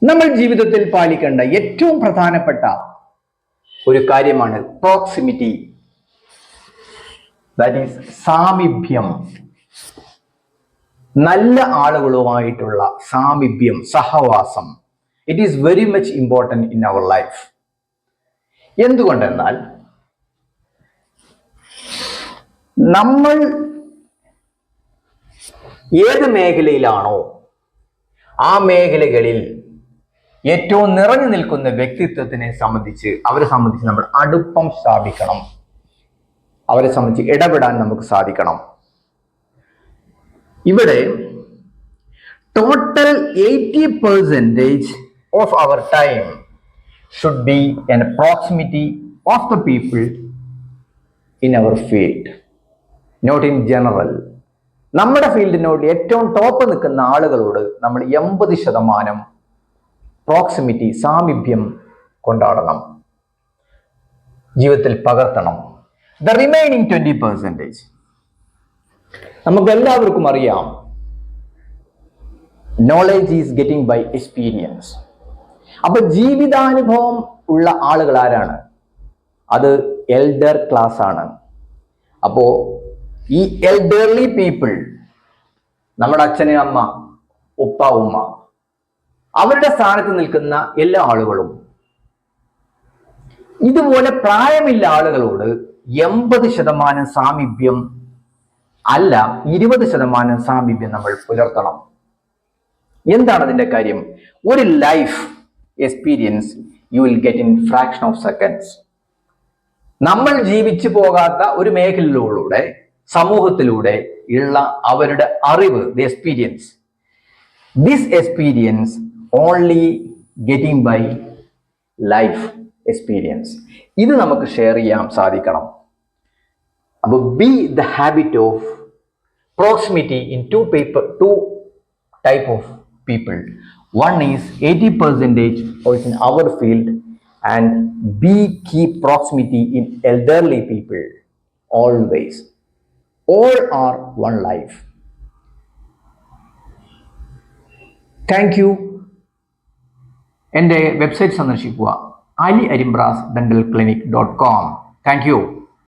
നമ്മൾ ജീവിതത്തിൽ പാലിക്കേണ്ട ഏറ്റവും പ്രധാനപ്പെട്ട ഒരു കാര്യമാണ് പ്രോക്സിമിറ്റി, ദാറ്റ് ഈസ് സാമീപ്യം. നല്ല ആളുകളുമായിട്ടുള്ള സാമീപ്യം, സഹവാസം. It is very much important in our life. എന്തുകൊണ്ടെന്നാൽ നമ്മൾ ഏത് മേഖലയിലാണോ ആ മേഖലകളിൽ ഏറ്റവും നിറഞ്ഞു നിൽക്കുന്ന വ്യക്തിത്വത്തിനെ സംബന്ധിച്ച് അവരെ സംബന്ധിച്ച് നമ്മൾ അടുപ്പം സ്ഥാപിക്കണം. അവരെ സംബന്ധിച്ച് ഇടപെടാൻ നമുക്ക് സാധിക്കണം. ഇവിടെ total 80% of our time should be an proximity of the people in our field, not in general. നമ്മുടെ ഫീൽഡിനോട് ഏറ്റവും ടോപ്പ് നിൽക്കുന്ന ആളുകളോട് നമ്മൾ 80% പ്രോക്സിമിറ്റി, സാമീപ്യം കൊണ്ടാടണം, ജീവിതത്തിൽ പകർത്തണം. ദ റിമൈനിങ് 20% നമുക്ക് എല്ലാവർക്കും അറിയാം, knowledge is getting by experience. അപ്പൊ ജീവിതാനുഭവം ഉള്ള ആളുകൾ ആരാണ്? അത് എൽഡർ ക്ലാസ് ആണ്. അപ്പോ ഈ എൽഡർലി പീപ്പിൾ, നമ്മുടെ അച്ഛന്, അമ്മ, ഉപ്പ, ഉമ്മ, അവരുടെ സ്ഥാനത്ത് നിൽക്കുന്ന എല്ലാ ആളുകളും ഇതുപോലെ പ്രായമില്ല ആളുകളോട് 80% സാമീപ്യം അല്ല 20% സാമീപ്യം നമ്മൾ പുലർത്തണം. എന്താണ് അതിന്റെ കാര്യം? ഒരു life experience you will get in fraction of seconds. നമ്മൾ ജീവിച്ചു പോകാത്ത ഒരു മേഖലയിലൂടെ, സമൂഹത്തിലൂടെ ഉള്ള അവരുടെ അറിവ്, the experience, this experience only getting by life experience. ഇത് നമുക്ക് ഷെയർ ചെയ്യാൻ സാധിക്കണം. അപ്പൊ be the habit of proximity in two type of people. One is 80% is in our field, and B, keep proximity in elderly people always. All are one life. Thank you. എൻ്റെ website സന്ദർശിക്കുക, aliarimbrasdentalclinic.com. Thank you.